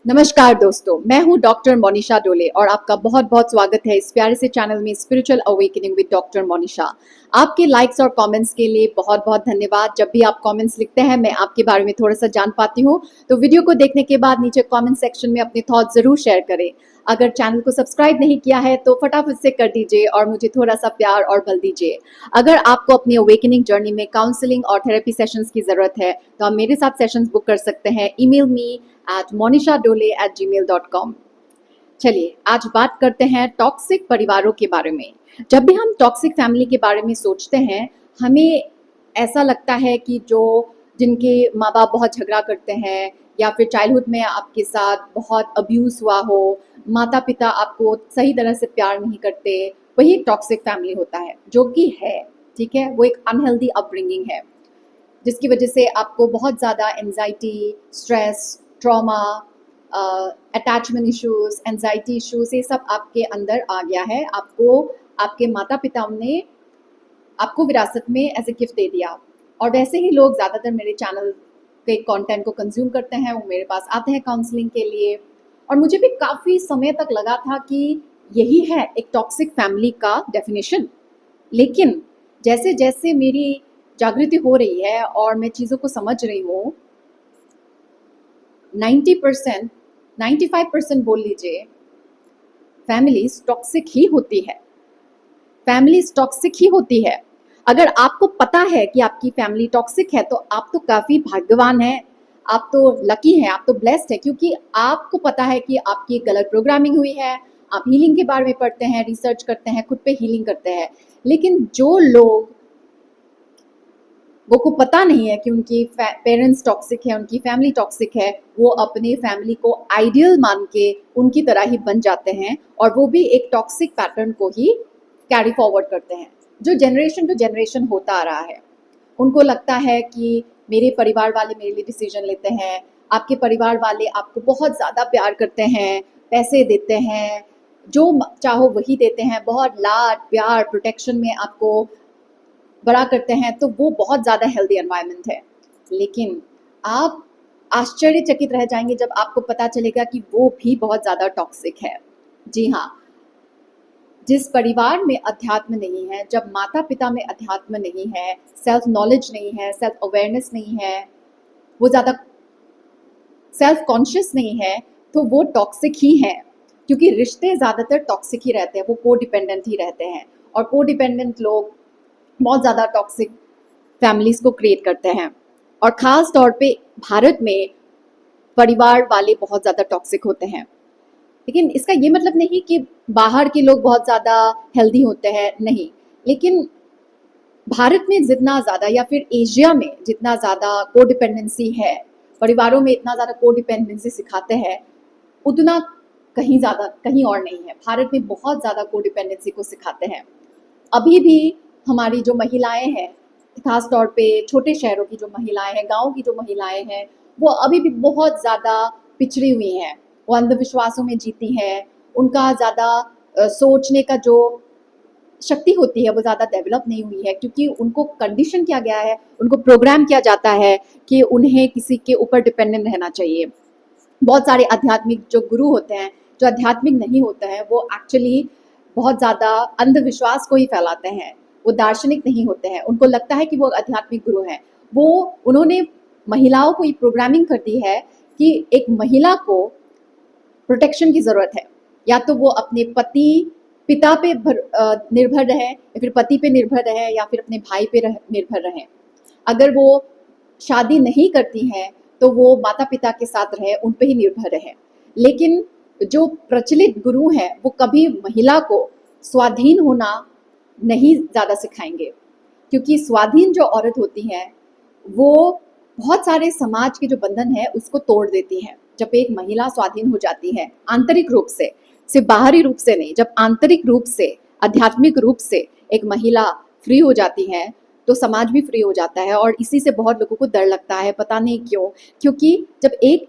नमस्कार दोस्तों, मैं हूं डॉक्टर मोनिशा डोले और आपका बहुत बहुत स्वागत है इस प्यारे से चैनल में spiritual awakening with doctor Monisha. आपके लाइक्स और कमेंट्स के लिए बहुत बहुत धन्यवाद। जब भी आप कमेंट्स लिखते हैं मैं आपके बारे में थोड़ा सा जान पाती हूं, तो वीडियो को देखने के बाद नीचे कमेंट सेक्शन में अपने थॉट जरूर शेयर करें। अगर चैनल को सब्सक्राइब नहीं किया है तो फटाफट से कर दीजिए और मुझे थोड़ा सा प्यार और बल दीजिए। अगर आपको अपनी अवेकनिंग जर्नी में काउंसलिंग और थेरेपी सेशंस की जरूरत है तो आप मेरे साथ सेशंस बुक कर सकते हैं। Email me monishadole@gmail.com। चलिए आज बात करते हैं टॉक्सिक परिवारों के बारे में। जब भी हम टॉक्सिक फैमिली के बारे में सोचते हैं, हमें ऐसा लगता है कि जिनके माँ बाप बहुत झगड़ा करते हैं या फिर चाइल्डहुड में आपके साथ बहुत अब्यूज़ हुआ हो, माता पिता आपको सही तरह से प्यार नहीं करते, वही एक टॉक्सिक फैमिली होता है, जो कि है, ठीक है, वो एक अनहेल्दी अपब्रिंगिंग है जिसकी वजह से आपको बहुत ज़्यादा anxiety, stress, trauma, attachment issues, anxiety issues, ये सब आपके अंदर आ गया है। आपको आपके माता पिता ने आपको विरासत में एज ए गिफ्ट दे दिया। और वैसे ही लोग ज़्यादातर मेरे चैनल के कंटेंट को कंज्यूम करते हैं, वो मेरे पास आते हैं काउंसलिंग के लिए। और मुझे भी काफ़ी समय तक लगा था कि यही है एक टॉक्सिक फैमिली का डेफिनेशन। लेकिन जैसे जैसे मेरी जागृति हो रही है और मैं चीज़ों को समझ रही हूँ, 90%, 95% बोल लीजिए, फैमिलीज टॉक्सिक ही होती है। फैमिलीज टॉक्सिक ही होती है। अगर आपको पता है कि आपकी फैमिली टॉक्सिक है तो आप तो काफ़ी भाग्यवान हैं, आप तो लकी हैं, आप तो ब्लेस्ड है, क्योंकि आपको पता है कि आपकी गलत प्रोग्रामिंग हुई है। आप हीलिंग के बारे में पढ़ते हैं, रिसर्च करते हैं, खुद पे हीलिंग करते हैं। लेकिन जो लोग वो को पता नहीं है कि उनकी पेरेंट्स टॉक्सिक है, उनकी फैमिली टॉक्सिक है, वो अपने फैमिली को आइडियल मान के उनकी तरह ही बन जाते हैं और वो भी एक टॉक्सिक पैटर्न को ही कैरी फॉरवर्ड करते हैं, जो जनरेशन टू जनरेशन होता आ रहा है। उनको लगता है कि मेरे परिवार वाले मेरे लिए डिसीजन लेते हैं, आपके परिवार वाले आपको बहुत ज़्यादा प्यार करते हैं, पैसे देते हैं, जो चाहो वही देते हैं, बहुत लाड प्यार प्रोटेक्शन में आपको बड़ा करते हैं, तो वो बहुत ज़्यादा हेल्दी एनवायरनमेंट है। लेकिन आप आश्चर्यचकित रह जाएंगे जब आपको पता चलेगा कि वो भी बहुत ज़्यादा टॉक्सिक है। जी हाँ, जिस परिवार में अध्यात्म नहीं है, जब माता पिता में अध्यात्म नहीं है, सेल्फ नॉलेज नहीं है, सेल्फ अवेयरनेस नहीं है, वो ज़्यादा सेल्फ कॉन्शियस नहीं है, तो वो टॉक्सिक ही है। क्योंकि रिश्ते ज़्यादातर टॉक्सिक ही रहते हैं, वो को डिपेंडेंट ही रहते हैं। और को डिपेंडेंट लोग बहुत ज़्यादा टॉक्सिक फैमिलीज़ को क्रिएट करते हैं। और ख़ास तौर पे भारत में परिवार वाले बहुत ज़्यादा टॉक्सिक होते हैं। लेकिन इसका ये मतलब नहीं कि बाहर के लोग बहुत ज़्यादा हेल्दी होते हैं, नहीं। लेकिन भारत में जितना ज़्यादा या फिर एशिया में जितना ज़्यादा को डिपेंडेंसी है, परिवारों में इतना ज़्यादा को डिपेंडेंसी सिखाते हैं, उतना कहीं ज़्यादा कहीं और नहीं है। भारत में बहुत ज़्यादा को डिपेंडेंसी को सिखाते हैं। अभी भी हमारी जो महिलाएं हैं, खास तौर पे छोटे शहरों की जो महिलाएं हैं, गांव की जो महिलाएं हैं, वो अभी भी बहुत ज़्यादा पिछड़ी हुई हैं। वो अंधविश्वासों में जीती हैं। उनका ज़्यादा सोचने का जो शक्ति होती है वो ज़्यादा डेवलप नहीं हुई है, क्योंकि उनको कंडीशन किया गया है, उनको प्रोग्राम किया जाता है कि उन्हें किसी के ऊपर डिपेंडेंट रहना चाहिए। बहुत सारे आध्यात्मिक जो गुरु होते हैं, जो आध्यात्मिक नहीं होते हैं, वो एक्चुअली बहुत ज़्यादा अंधविश्वास को ही फैलाते हैं। वो दार्शनिक नहीं होते हैं। उनको लगता है कि वो आध्यात्मिक गुरु हैं। उन्होंने महिलाओं को ये प्रोग्रामिंग कर दी है कि एक महिला को प्रोटेक्शन की ज़रूरत है। या तो वो अपने पिता पे निर्भर रहे, या फिर पति पे निर्भर रहे, या फिर अपने भाई पे निर्भर रहे। अगर वो शादी नहीं करती हैं तो वो माता पिता के साथ रहे, उन पे ही निर्भर रहे। लेकिन जो प्रचलित गुरु हैं वो कभी महिला को स्वाधीन होना नहीं ज़्यादा सिखाएंगे, क्योंकि स्वाधीन जो औरत होती है वो बहुत सारे समाज के जो बंधन है उसको तोड़ देती है। जब एक महिला स्वाधीन हो जाती है आंतरिक रूप से, सिर्फ बाहरी रूप से नहीं, जब आंतरिक रूप से, आध्यात्मिक रूप से एक महिला फ्री हो जाती है तो समाज भी फ्री हो जाता है। और इसी से बहुत लोगों को डर लगता है, पता नहीं क्यों। क्योंकि जब एक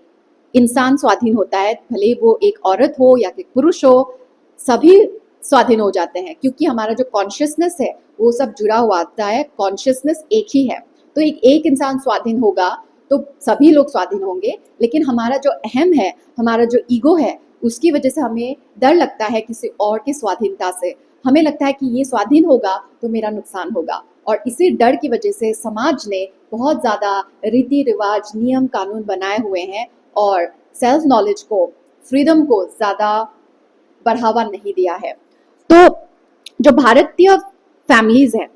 इंसान स्वाधीन होता है, भले वो एक औरत हो या एक पुरुष हो, सभी स्वाधीन हो जाते हैं, क्योंकि हमारा जो कॉन्शियसनेस है वो सब जुड़ा हुआ आता है। कॉन्शियसनेस एक ही है। तो एक इंसान स्वाधीन होगा तो सभी लोग स्वाधीन होंगे, लेकिन हमारा जो अहम है, हमारा जो ईगो है, उसकी वजह से हमें डर लगता है किसी और की स्वाधीनता से। हमें लगता है कि ये स्वाधीन होगा तो मेरा नुकसान होगा, और इसी डर की वजह से समाज ने बहुत ज़्यादा रीति रिवाज, नियम कानून बनाए हुए हैं और सेल्फ नॉलेज को, फ्रीडम को ज़्यादा बढ़ावा नहीं दिया है। तो जो भारतीय फैमिलीज हैं,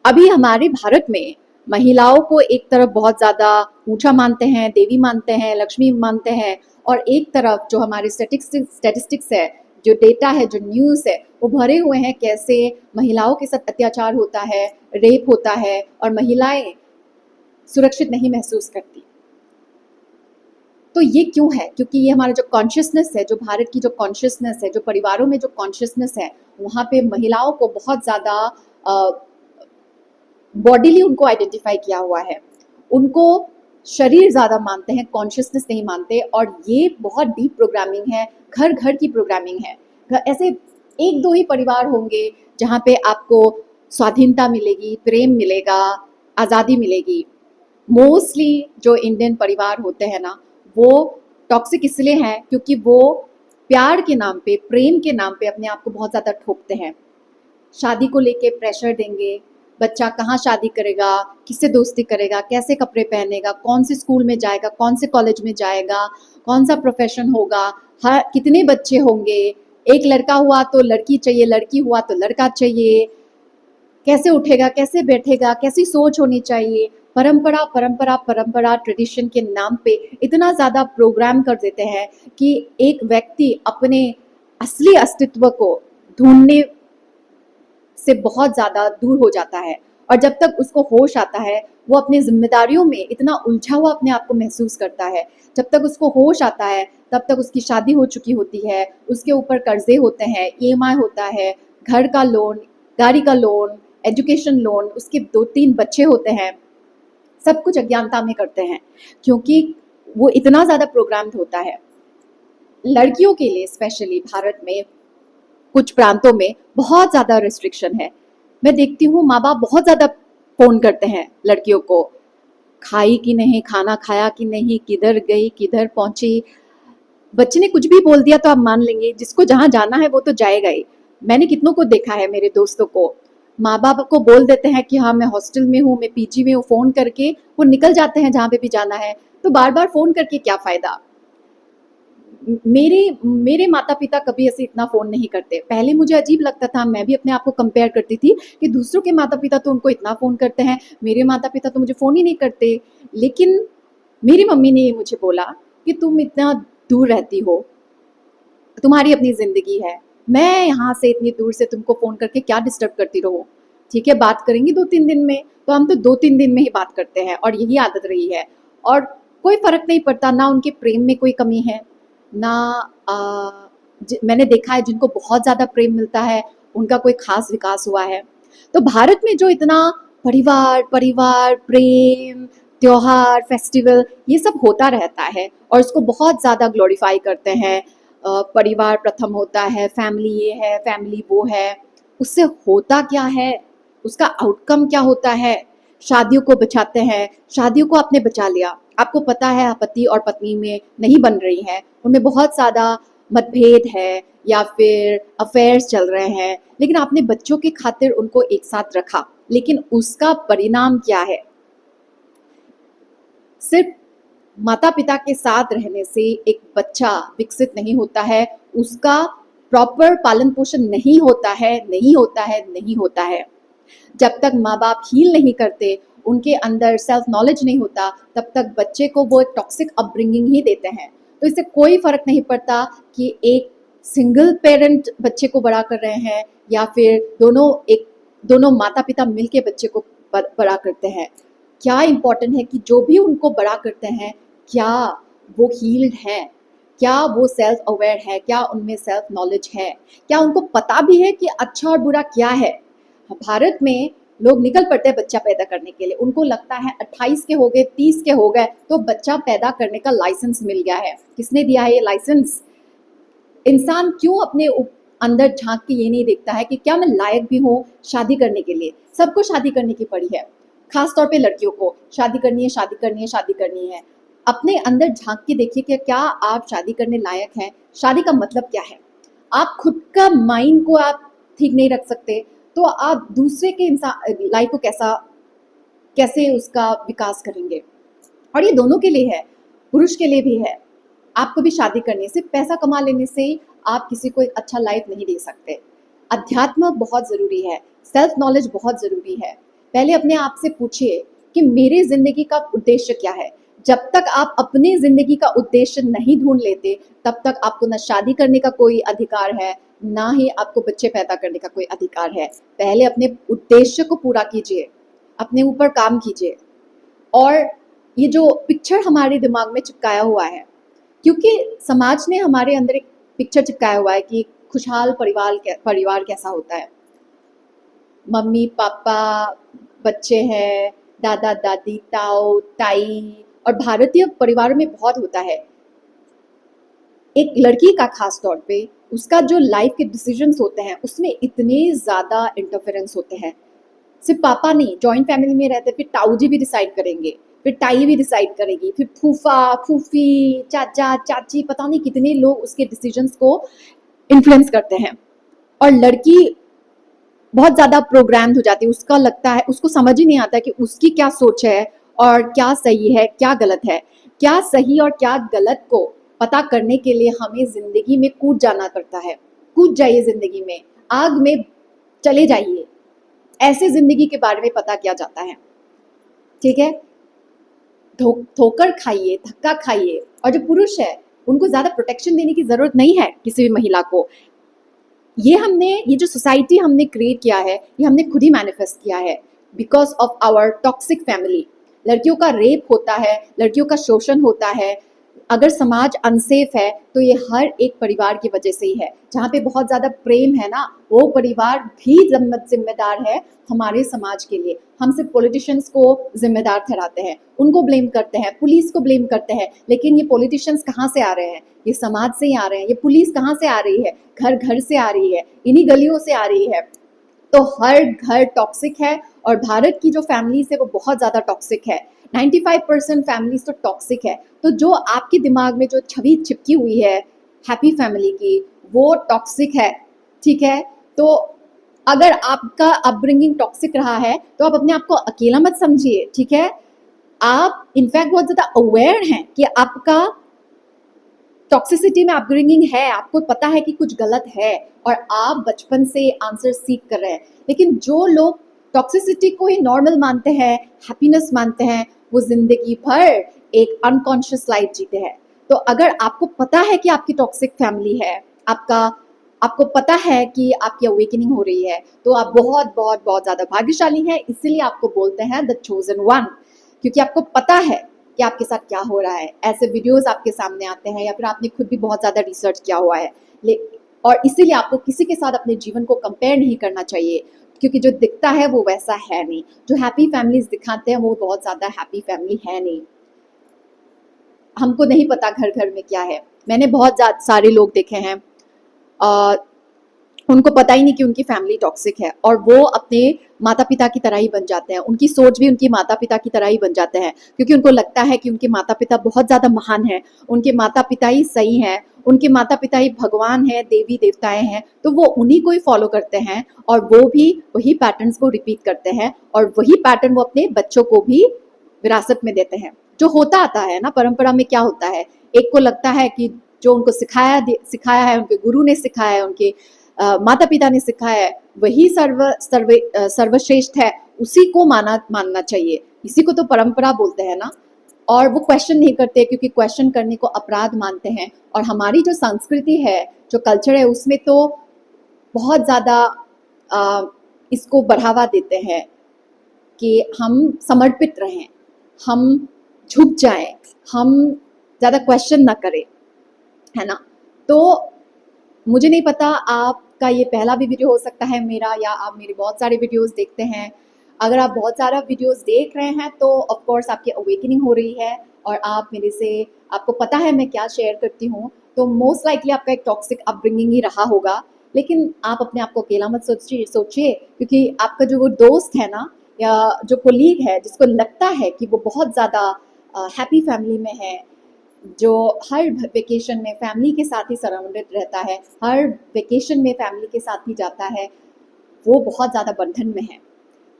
अभी हमारे भारत में महिलाओं को एक तरफ बहुत ज़्यादा ऊंचा मानते हैं, देवी मानते हैं, लक्ष्मी मानते हैं, और एक तरफ जो हमारे स्टैटिस्टिक्स है, जो डेटा है, जो न्यूज़ है, वो भरे हुए हैं कैसे महिलाओं के साथ अत्याचार होता है, रेप होता है और महिलाएं सुरक्षित नहीं महसूस करती। तो ये क्यों है? क्योंकि ये हमारा जो कॉन्शियसनेस है, जो भारत की जो कॉन्शियसनेस है, जो परिवारों में जो कॉन्शियसनेस है, वहाँ पे महिलाओं को बहुत ज़्यादा बॉडीली उनको आइडेंटिफाई किया हुआ है। उनको शरीर ज़्यादा मानते हैं, कॉन्शियसनेस नहीं मानते, और ये बहुत डीप प्रोग्रामिंग है, घर घर की प्रोग्रामिंग है। ऐसे एक दो ही परिवार होंगे जहाँ पे आपको स्वाधीनता मिलेगी, प्रेम मिलेगा, आज़ादी मिलेगी। मोस्टली जो इंडियन परिवार होते हैं ना, वो टॉक्सिक इसलिए हैं क्योंकि वो प्यार के नाम पे, प्रेम के नाम पे अपने आप को बहुत ज़्यादा ठोकते हैं। शादी को लेके प्रेशर देंगे, बच्चा कहाँ शादी करेगा, किससे दोस्ती करेगा, कैसे कपड़े पहनेगा, कौन से स्कूल में जाएगा, कौन से कॉलेज में जाएगा, कौन सा प्रोफेशन होगा, हर कितने बच्चे होंगे, एक लड़का हुआ तो लड़की चाहिए, लड़की हुआ तो लड़का चाहिए, कैसे उठेगा, कैसे बैठेगा, कैसी सोच होनी चाहिए। परंपरा परंपरा परंपरा ट्रेडिशन के नाम पे इतना ज़्यादा प्रोग्राम कर देते हैं कि एक व्यक्ति अपने असली अस्तित्व को ढूंढने से बहुत ज़्यादा दूर हो जाता है, और जब तक उसको होश आता है, वो अपनी जिम्मेदारियों में इतना उलझा हुआ अपने आप को महसूस करता है। जब तक उसको होश आता है, तब तक उसकी शादी हो चुकी होती है, उसके ऊपर कर्जे होते हैं, ईएमआई होता है, घर का लोन, गाड़ी का लोन, एजुकेशन लोन, उसके 2-3 बच्चे होते हैं। सब कुछ अज्ञानता में करते हैं क्योंकि वो इतना ज़्यादा प्रोग्राम्ड होता है। लड़कियों के लिए स्पेशली भारत में कुछ प्रांतों में बहुत ज़्यादा रिस्ट्रिक्शन है। मैं देखती हूँ माँ बाप बहुत ज़्यादा फ़ोन करते हैं लड़कियों को, खाई कि नहीं, खाना खाया कि नहीं, किधर गई, किधर पहुँची। बच्चे ने कुछ भी बोल दिया तो आप मान लेंगे, जिसको जहाँ जाना है वो तो जाएगा ही। मैंने कितनों को देखा है, मेरे दोस्तों को, माँ बाप को बोल देते हैं कि हाँ मैं हॉस्टल में हूँ, मैं पीजी में हूँ, फ़ोन करके वो निकल जाते हैं जहाँ पे भी जाना है। तो बार बार फ़ोन करके क्या फ़ायदा? मेरे मेरे माता पिता कभी ऐसे इतना फ़ोन नहीं करते। पहले मुझे अजीब लगता था, मैं भी अपने आप को कंपेयर करती थी कि दूसरों के माता पिता तो उनको इतना फ़ोन करते हैं, मेरे माता पिता तो मुझे फ़ोन ही नहीं करते। लेकिन मेरी मम्मी ने ये मुझे बोला कि तुम इतना दूर रहती हो, तुम्हारी अपनी ज़िंदगी है, मैं यहाँ से इतनी दूर से तुमको फ़ोन करके क्या डिस्टर्ब करती रहूँ? ठीक है, बात करेंगी 2-3 दिन में। तो हम तो 2-3 दिन में ही बात करते हैं, और यही आदत रही है। और कोई फ़र्क नहीं पड़ता, ना उनके प्रेम में कोई कमी है, ना मैंने देखा है जिनको बहुत ज़्यादा प्रेम मिलता है, उनका कोई ख़ास विकास हुआ है। तो भारत में जो इतना परिवार परिवार, प्रेम, त्योहार, फेस्टिवल, ये सब होता रहता है और इसको बहुत ज़्यादा ग्लोरीफाई करते हैं। परिवार प्रथम होता है, फैमिली ये है, फैमिली वो है। उससे होता क्या है, उसका आउटकम क्या होता है? शादियों को बचाते हैं, शादियों को आपने बचा लिया, आपको पता है पति और पत्नी में नहीं बन रही है, उनमें बहुत ज़्यादा मतभेद है या फिर अफेयर्स चल रहे हैं, लेकिन आपने बच्चों के खातिर उनको एक साथ रखा, लेकिन उसका परिणाम क्या है? सिर्फ माता पिता के साथ रहने से एक बच्चा विकसित नहीं होता है, उसका प्रॉपर पालन पोषण नहीं होता है, नहीं होता है, नहीं होता है। जब तक माँ बाप हील नहीं करते, उनके अंदर सेल्फ नॉलेज नहीं होता, तब तक बच्चे को वो एक टॉक्सिक अपब्रिंगिंग ही देते हैं। तो इससे कोई फर्क नहीं पड़ता कि एक सिंगल पेरेंट बच्चे को बड़ा कर रहे हैं या फिर दोनों माता पिता मिलके बच्चे को बड़ा करते हैं। क्या इम्पोर्टेंट है कि जो भी उनको बड़ा करते हैं, क्या वो हील्ड है, क्या वो सेल्फ अवेयर है, क्या उनमें सेल्फ नॉलेज है, क्या उनको पता भी है कि अच्छा और बुरा क्या है। भारत में लोग निकल पड़ते हैं बच्चा पैदा करने के लिए, उनको लगता है 28 के हो गए, 30 के हो गए तो बच्चा पैदा करने का लाइसेंस मिल गया है। किसने दिया है ये लाइसेंस? इंसान क्यों अपने अंदर झांक के ये नहीं देखता है कि क्या मैं लायक भी हूँ शादी करने के लिए? सबको शादी करने की पड़ी है, खास तौर पे लड़कियों को शादी करनी है, शादी करनी है, शादी करनी है। अपने अंदर झांक के देखिए कि क्या आप शादी करने लायक हैं। शादी का मतलब क्या है? आप खुद का माइंड को आप ठीक नहीं रख सकते तो आप दूसरे के इंसान लाइफ को कैसे उसका विकास करेंगे? और ये दोनों के लिए है, पुरुष के लिए भी है। आपको भी शादी करनी है, सिर्फ पैसा कमा लेने से आप किसी को एक अच्छा लाइफ नहीं दे सकते। अध्यात्म बहुत ज़रूरी है, सेल्फ नॉलेज बहुत ज़रूरी है। पहले अपने आप से पूछिए कि मेरी ज़िंदगी का उद्देश्य क्या है? जब तक आप अपनी ज़िंदगी का उद्देश्य नहीं ढूंढ लेते, तब तक आपको ना शादी करने का कोई अधिकार है, ना ही आपको बच्चे पैदा करने का कोई अधिकार है। पहले अपने उद्देश्य को पूरा कीजिए, अपने ऊपर काम कीजिए। और ये जो पिक्चर हमारे दिमाग में चिपकाया हुआ है, क्योंकि समाज ने हमारे अंदर एक पिक्चर चिपकाया हुआ है कि खुशहाल परिवार कैसा होता है। मम्मी पापा, बच्चे हैं, दादा दादी, ताऊ ताई, और भारतीय परिवार में बहुत होता है। एक लड़की का खास तौर पे उसका जो लाइफ के डिसीजंस होते हैं उसमें इतने ज़्यादा इंटरफेरेंस होते हैं। सिर्फ पापा नहीं, जॉइंट फैमिली में रहते फिर ताऊ जी भी डिसाइड करेंगे, फिर ताई भी डिसाइड करेगी, फिर फूफा फूफी, चाचा चाची, पता नहीं कितने लोग उसके डिसीजंस को इन्फ्लुएंस करते हैं। और लड़की बहुत ज़्यादा प्रोग्राम्ड हो जाती है, उसका लगता है, उसको समझ ही नहीं आता कि उसकी क्या सोच है और क्या सही है क्या गलत है। क्या सही और क्या गलत को पता करने के लिए हमें ज़िंदगी में कूद जाना पड़ता है। कूद जाइए ज़िंदगी में, आग में चले जाइए, ऐसे ज़िंदगी के बारे में पता किया जाता है। ठीक है, ठोकर खाइए, धक्का खाइए। और जो पुरुष है उनको ज़्यादा प्रोटेक्शन देने की ज़रूरत नहीं है किसी भी महिला को। ये जो सोसाइटी हमने क्रिएट किया है, ये हमने खुद ही मैनिफेस्ट किया है because of our toxic family. लड़कियों का रेप होता है, लड़कियों का शोषण होता है। अगर समाज अनसेफ है तो ये हर एक परिवार की वजह से ही है। जहाँ पे बहुत ज़्यादा प्रेम है ना, वो परिवार भी जिम्मेदार है हमारे समाज के लिए। हम सिर्फ पॉलिटिशियंस को जिम्मेदार ठहराते हैं, उनको ब्लेम करते हैं, पुलिस को ब्लेम करते हैं, लेकिन ये पॉलिटिशियंस कहाँ से आ रहे हैं? ये समाज से ही आ रहे हैं। ये पुलिस कहाँ से आ रही है? घर घर से आ रही है, इन्हीं गलियों से आ रही है। तो हर घर टॉक्सिक है और भारत की जो फैमिलीज है वो बहुत ज़्यादा टॉक्सिक है। 95% फैमिलीज तो टॉक्सिक है। तो जो आपके दिमाग में जो छवि चिपकी हुई है हैप्पी फैमिली की, वो टॉक्सिक है। ठीक है, तो अगर आपका अपब्रिंगिंग टॉक्सिक रहा है तो आप अपने आप को अकेला मत समझिए। ठीक है, आप इनफैक्ट बहुत ज़्यादा अवेयर हैं कि आपका टॉक्सिसिटी में अपब्रिंगिंग है, आपको पता है कि कुछ गलत है और आप बचपन से आंसर सीख कर रहे हैं। लेकिन जो लोग टॉक्सिसिटी को ही नॉर्मल मानते हैं, हैप्पीनेस मानते हैं, वो जिंदगी भर एक अनकॉन्शियस लाइफ जीते हैं। तो अगर आपको पता है कि आपकी टॉक्सिक फैमिली है, आपको पता है कि आपकी अवेकनिंग हो रही है, तो आप बहुत बहुत बहुत ज़्यादा भाग्यशाली हैं। इसीलिए आपको बोलते हैं द चोजन वन, क्योंकि आपको पता है कि आपके साथ क्या हो रहा है। ऐसे वीडियोस आपके सामने आते हैं या फिर आपने खुद भी बहुत ज़्यादा रिसर्च किया हुआ है। और इसीलिए आपको किसी के साथ अपने जीवन को कंपेयर नहीं करना चाहिए, क्योंकि जो दिखता है वो वैसा है नहीं। जो हैप्पी फैमिलीज दिखाते हैं वो बहुत ज़्यादा हैप्पी फैमिली है नहीं। हमको नहीं पता घर घर में क्या है। मैंने बहुत सारे लोग देखे हैं, उनको पता ही नहीं कि उनकी फैमिली टॉक्सिक है और वो अपने माता पिता की तरह ही बन जाते हैं। उनकी सोच भी उनकी माता पिता की तरह ही बन जाते हैं, क्योंकि उनको लगता है कि उनके माता पिता बहुत ज़्यादा महान हैं, उनके माता पिता ही सही हैं, उनके माता पिता ही भगवान हैं, देवी देवताएं हैं। तो वो उन्हीं को ही फॉलो करते हैं और वो भी वही पैटर्न्स को रिपीट करते हैं और वही पैटर्न वो अपने बच्चों को भी विरासत में देते हैं। जो होता आता है ना, परंपरा में क्या होता है, एक को लगता है कि जो उनको सिखाया है, उनके गुरु ने सिखाया है, उनके माता पिता ने सिखाया है, वही सर्वश्रेष्ठ है, उसी को मानना चाहिए। इसी को तो परंपरा बोलते हैं ना। और वो क्वेश्चन नहीं करते, क्योंकि क्वेश्चन करने को अपराध मानते हैं। और हमारी जो संस्कृति है, जो कल्चर है, उसमें तो बहुत ज़्यादा इसको बढ़ावा देते हैं कि हम समर्पित रहें, हम झुक जाएं, हम ज़्यादा क्वेश्चन ना करें, है ना। तो मुझे नहीं पता आपका ये पहला भी वीडियो हो सकता है मेरा, या आप मेरे बहुत सारे वीडियोस देखते हैं। अगर आप बहुत सारा वीडियोस देख रहे हैं तो ऑफ कोर्स आपकी अवेकनिंग हो रही है और आप मेरे से, आपको पता है मैं क्या शेयर करती हूँ, तो मोस्ट लाइकली आपका एक टॉक्सिक अपब्रिंगिंग ही रहा होगा। लेकिन आप अपने आप को अकेला मत सोचिए, क्योंकि आपका जो वो दोस्त है ना, या जो कोलीग है जिसको लगता है कि वो बहुत ज़्यादा हैप्पी फैमिली में है, जो हर वेकेशन में फैमिली के साथ ही सराउंडेड रहता है, हर वेकेशन में फैमिली के साथ ही जाता है, वो बहुत ज़्यादा बंधन में है।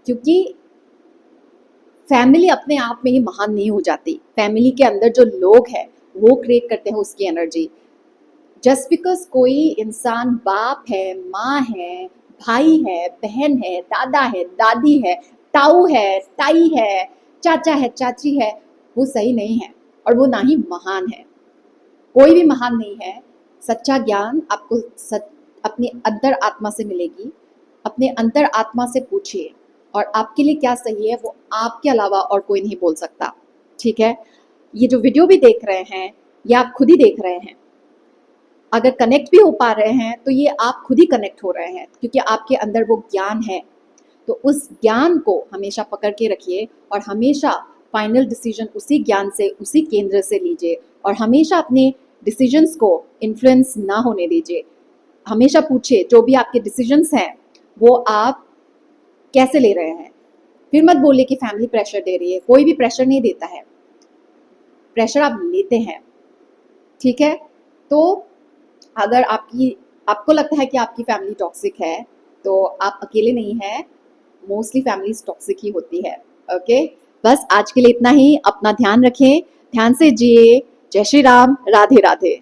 क्योंकि फैमिली अपने आप में ही महान नहीं हो जाती, फैमिली के अंदर जो लोग हैं वो क्रिएट करते हैं उसकी एनर्जी। जस्ट बिकॉज कोई इंसान बाप है, माँ है, भाई है, बहन है, दादा है, दादी है, ताऊ है, ताई है, चाचा है, चाची है, वो सही नहीं है और वो ना ही महान है। कोई भी महान नहीं है। सच्चा ज्ञान आपको अपने अंतर आत्मा से मिलेगी। अपने अंतर आत्मा से पूछिए और आपके लिए क्या सही है वो आपके अलावा और कोई नहीं बोल सकता। ठीक है, ये जो वीडियो भी देख रहे हैं ये आप खुद ही देख रहे हैं। अगर कनेक्ट भी हो पा रहे हैं तो ये आप खुद ही कनेक्ट हो रहे हैं, क्योंकि आपके अंदर वो ज्ञान है। तो उस ज्ञान को हमेशा पकड़ के रखिए और हमेशा फाइनल डिसीजन उसी ज्ञान से, उसी केंद्र से लीजिए और हमेशा अपने डिसीजंस को इन्फ्लुएंस ना होने दीजिए। हमेशा पूछिए जो भी आपके डिसीजंस हैं वो आप कैसे ले रहे हैं। फिर मत बोलिए कि फैमिली प्रेशर दे रही है, कोई भी प्रेशर नहीं देता है, प्रेशर आप लेते हैं। ठीक है, तो अगर आपको लगता है कि आपकी फैमिली टॉक्सिक है तो आप अकेले नहीं हैं, मोस्टली फैमिलीज टॉक्सिक ही होती है। ओके, बस आज के लिए इतना ही। अपना ध्यान रखें, ध्यान से जिए। जय श्री राम, राधे राधे।